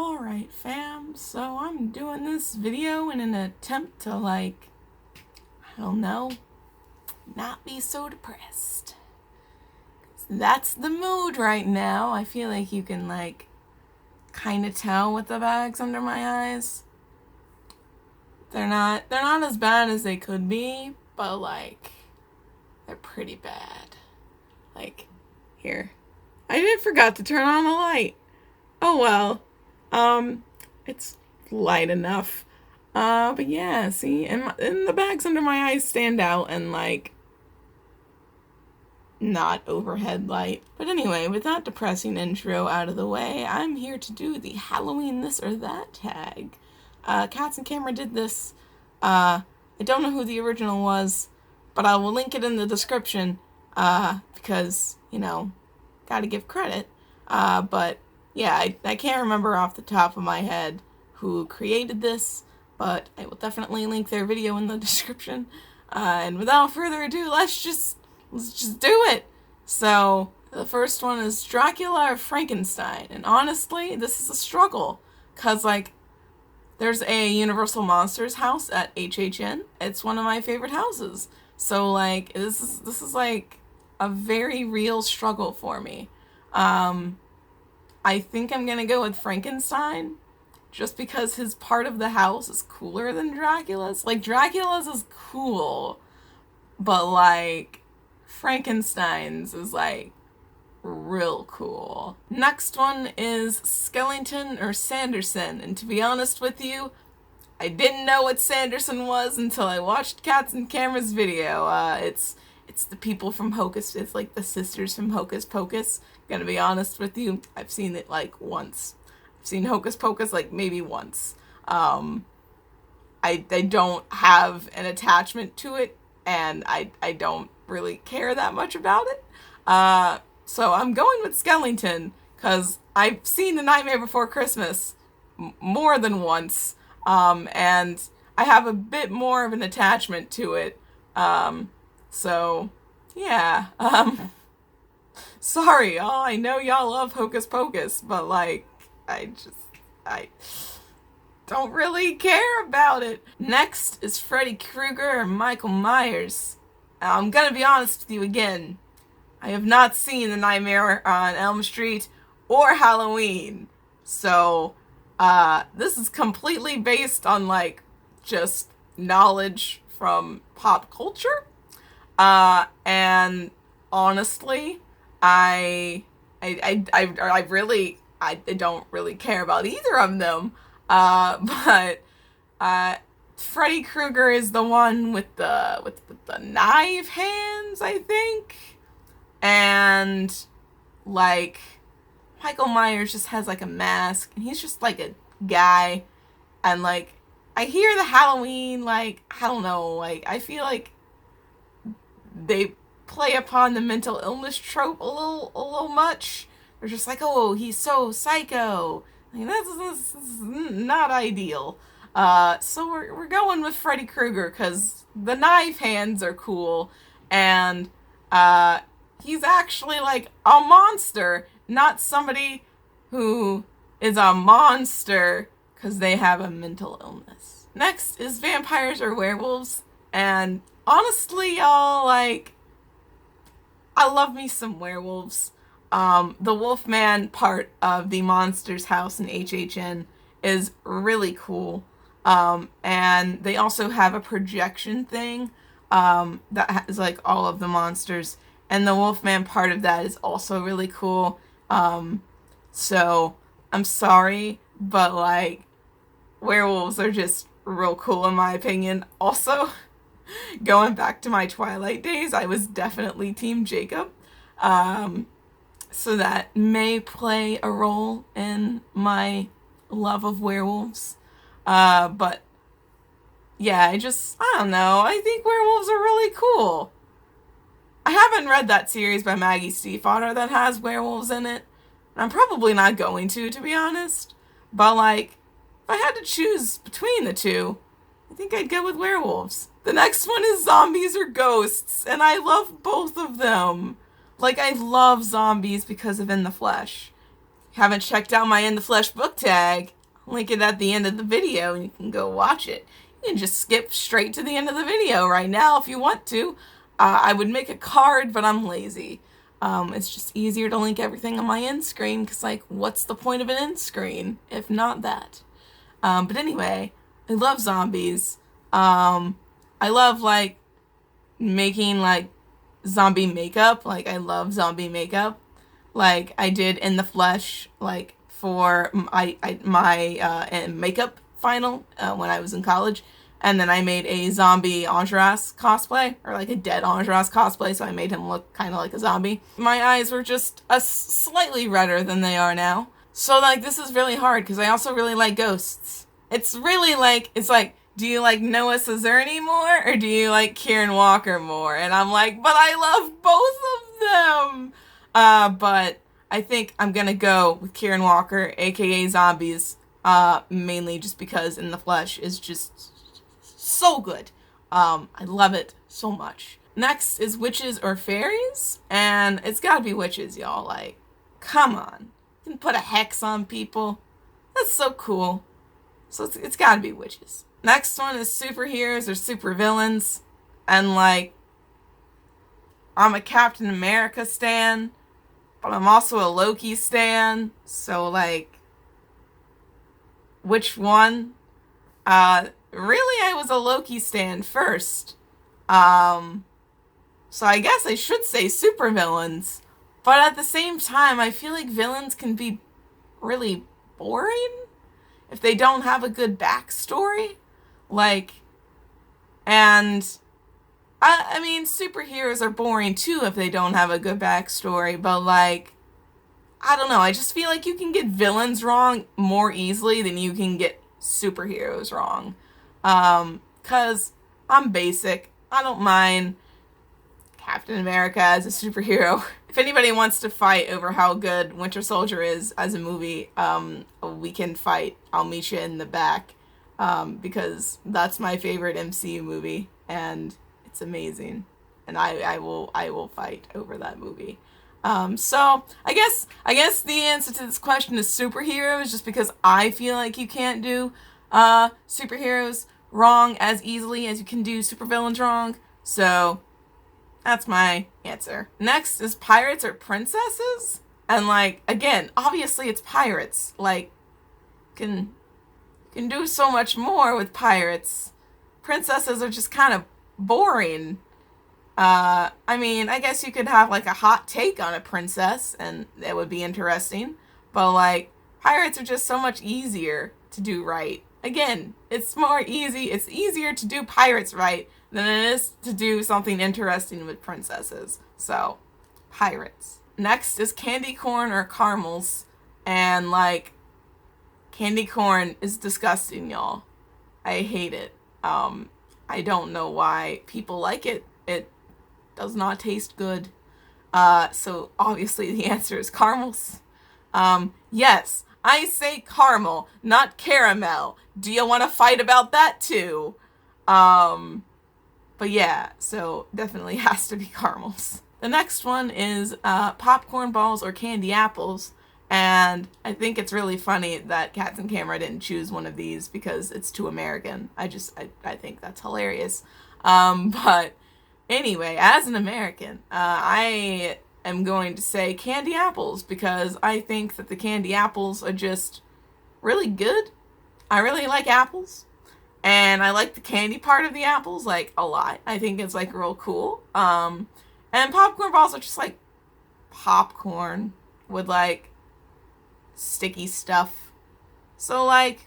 Alright fam, so I'm doing this video in an attempt to I don't know, not be so depressed. That's the mood right now. I feel like you can kind of tell with the bags under my eyes. They're not as bad as they could be, but they're pretty bad. Here. I forgot to turn on the light. Oh well. It's light enough. But yeah, see, and the bags under my eyes stand out and not overhead light. But anyway, with that depressing intro out of the way, I'm here to do the Halloween this or that tag. Cats and Camera did this. I don't know who the original was, but I will link it in the description, because, gotta give credit. But yeah, I can't remember off the top of my head who created this, but I will definitely link their video in the description. And without further ado, let's just do it. So the first one is Dracula or Frankenstein, and honestly, this is a struggle, cause there's a Universal Monsters house at HHN. It's one of my favorite houses. So this is a very real struggle for me. I think I'm gonna go with Frankenstein, just because his part of the house is cooler than Dracula's. Dracula's is cool, but Frankenstein's is real cool. Next one is Skellington or Sanderson, and to be honest with you, I didn't know what Sanderson was until I watched Cats and Camera's video. It's the people from Hocus, it's the sisters from Hocus Pocus. Gonna be honest with you, I've seen it once. I've seen Hocus Pocus maybe once. I don't have an attachment to it, and I don't really care that much about it. So I'm going with Skellington, because I've seen The Nightmare Before Christmas more than once, and I have a bit more of an attachment to it. So yeah, sorry y'all, I know y'all love Hocus Pocus, but I don't really care about it. Next is Freddy Krueger or Michael Myers. I'm gonna be honest with you again. I have not seen The Nightmare on Elm Street or Halloween. So, this is completely based on just knowledge from pop culture. And honestly, I don't really care about either of them. But Freddy Krueger is the one with the knife hands, I think. And Michael Myers just has a mask, and he's just a guy. And I hear the Halloween, I don't know, I feel they play upon the mental illness trope a little much. They're just oh, he's so psycho. That's not ideal. So we're going with Freddy Krueger, because the knife hands are cool, and he's actually a monster, not somebody who is a monster because they have a mental illness. Next is vampires or werewolves, and honestly, y'all, I love me some werewolves. The Wolfman part of the Monsters house in HHN is really cool. And they also have a projection thing that has all of the monsters, and the Wolfman part of that is also really cool. So I'm sorry, but werewolves are just real cool in my opinion. Also, going back to my Twilight days, I was definitely Team Jacob. So that may play a role in my love of werewolves. But yeah, I don't know. I think werewolves are really cool. I haven't read that series by Maggie Stiefvater that has werewolves in it. I'm probably not going to be honest. But if I had to choose between the two, I think I'd go with werewolves. The next one is zombies or ghosts, and I love both of them. I love zombies because of In the Flesh. haven't checked out my In the Flesh book tag, I'll link it at the end of the video and you can go watch it. You can just skip straight to the end of the video right now if you want to. I would make a card, but I'm lazy. It's just easier to link everything on my end screen, because, like, what's the point of an end screen if not that? But anyway, I love zombies. I love, like, making, like, zombie makeup. Like, I love zombie makeup. Like, I did In the Flesh, like, for my makeup final when I was in college. And then I made a zombie Angeras cosplay, or like a dead Angeras cosplay, so I made him look kind of like a zombie. My eyes were just slightly redder than they are now. So, like, this is really hard, because I also really like ghosts. It's really like, it's like, do you like Noah Cezerny more, or do you like Kieran Walker more? And I'm like, but I love both of them! But I think I'm gonna go with Kieran Walker, aka Zombies, mainly just because In the Flesh is just so good. I love it so much. Next is Witches or Fairies, and it's gotta be witches, y'all. Like, come on. You can put a hex on people. That's so cool. So it's gotta be witches. Next one is superheroes or supervillains, and like, I'm a Captain America stan, but I'm also a Loki stan, so like, which one? Really, I was a Loki stan first. So I guess I should say supervillains. But at the same time, I feel like villains can be really boring if they don't have a good backstory. Like, and I mean, superheroes are boring too if they don't have a good backstory, but like, I don't know, I just feel like you can get villains wrong more easily than you can get superheroes wrong. 'Cause I'm basic. I don't mind Captain America as a superhero. If anybody wants to fight over how good Winter Soldier is as a movie, we can fight. I'll meet you in the back. Because that's my favorite MCU movie, and it's amazing. And I will fight over that movie. So I guess the answer to this question is superheroes, just because I feel like you can't do superheroes wrong as easily as you can do supervillains wrong. So that's my answer. Next is pirates or princesses, and like, again, obviously it's pirates. Like, can do so much more with pirates. Princesses are just kind of boring. I mean, I guess you could have like a hot take on a princess, and that would be interesting. But like, pirates are just so much easier to do right. Again, it's easier to do pirates right than it is to do something interesting with princesses. So, pirates. Next is candy corn or caramels, and like, candy corn is disgusting, y'all. I hate it. I don't know why people like it. It does not taste good. So obviously the answer is caramels. Yes, I say caramel, not caramel. Do you want to fight about that too? But yeah, so definitely has to be caramels. The next one is popcorn balls or candy apples. And I think it's really funny that Cats and Camera didn't choose one of these because it's too American. I think that's hilarious. But anyway, as an American, I am going to say candy apples because I think that the candy apples are just really good. I really like apples. And I like the candy part of the apples, like, a lot. I think it's, like, real cool. And popcorn balls are just, like, popcorn with, like, sticky stuff. So, like,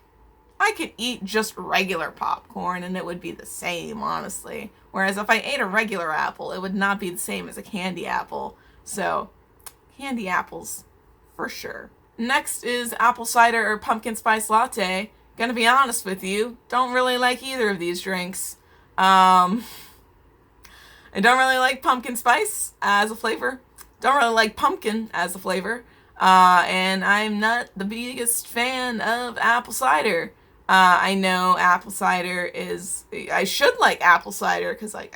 I could eat just regular popcorn and it would be the same, honestly. Whereas if I ate a regular apple, it would not be the same as a candy apple. So, candy apples, for sure. Next is apple cider or pumpkin spice latte. Gonna be honest with you, don't really like either of these drinks. I don't really like pumpkin spice as a flavor. Don't really like pumpkin as a flavor. And I'm not the biggest fan of apple cider. I know apple cider is... I should like apple cider because, like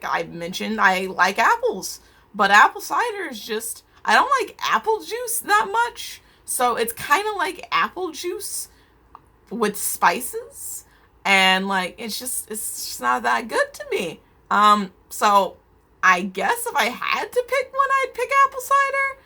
I mentioned, I like apples. But apple cider is just... I don't like apple juice that much. So it's kind of like apple juice with spices, and like it's just not that good to me. So I guess if I had to pick one, I'd pick apple cider,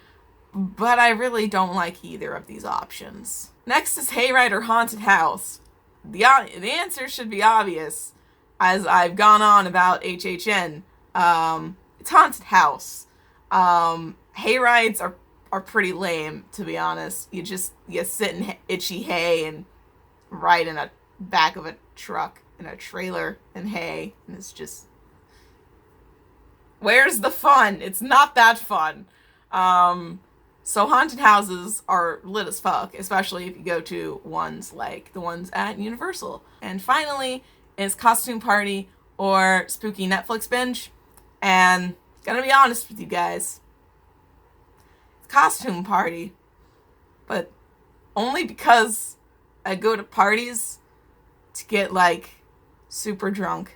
but I really don't like either of these options. Next is Hayride or Haunted House. The answer should be obvious, as I've gone on about HHN. It's Haunted House. Hayrides are pretty lame, to be honest. You sit in itchy hay and ride in a back of a truck in a trailer in hay, and it's just, where's the fun? It's not that fun. So haunted houses are lit as fuck, especially if you go to ones like the ones at Universal. And finally is Costume Party or Spooky Netflix Binge. And gonna be honest with you guys, it's Costume Party, but only because I go to parties to get like super drunk.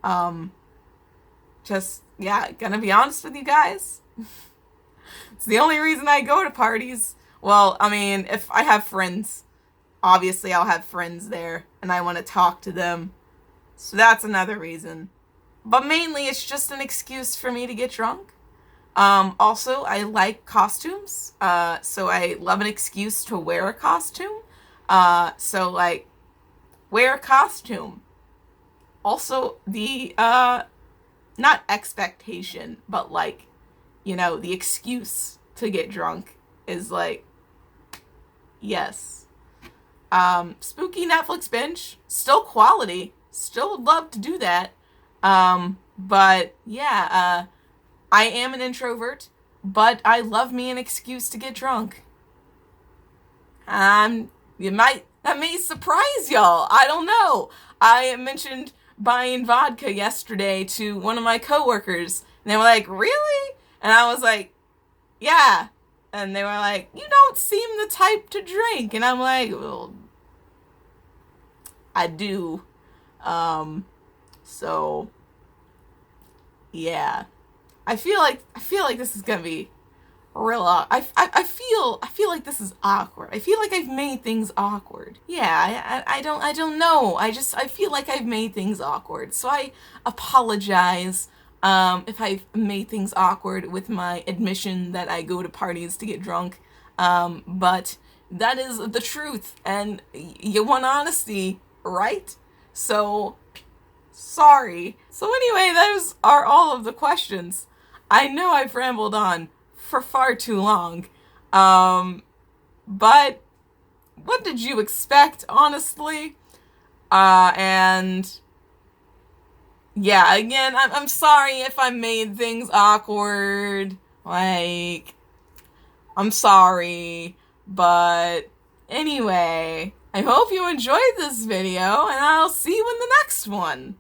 Gonna be honest with you guys. It's the only reason I go to parties. Well, I mean, if I have friends, obviously I'll have friends there, and I want to talk to them. So that's another reason. But mainly, it's just an excuse for me to get drunk. Also, I like costumes. So I love an excuse to wear a costume. So, like, wear a costume. Also, the, not expectation, but, like, you know, the excuse to get drunk is like, yes. Spooky Netflix Binge, still quality. Still would love to do that. But yeah, I am an introvert, but I love me an excuse to get drunk. That may surprise y'all. I don't know. I mentioned buying vodka yesterday to one of my coworkers, and they were like, "Really?" And I was like, "Yeah." And they were like, "You don't seem the type to drink." And I'm like, "Well, I do." So yeah. I feel like this is gonna be real. I feel like this is awkward. I feel like I've made things awkward. Yeah, I don't know. I feel like I've made things awkward. So I apologize if I've made things awkward with my admission that I go to parties to get drunk. But that is the truth, and you want honesty, right? So sorry. So anyway, those are all of the questions. I know I've rambled on for far too long. But what did you expect, honestly? And yeah, again, I'm sorry if I made things awkward. Like, I'm sorry. But anyway, I hope you enjoyed this video, and I'll see you in the next one.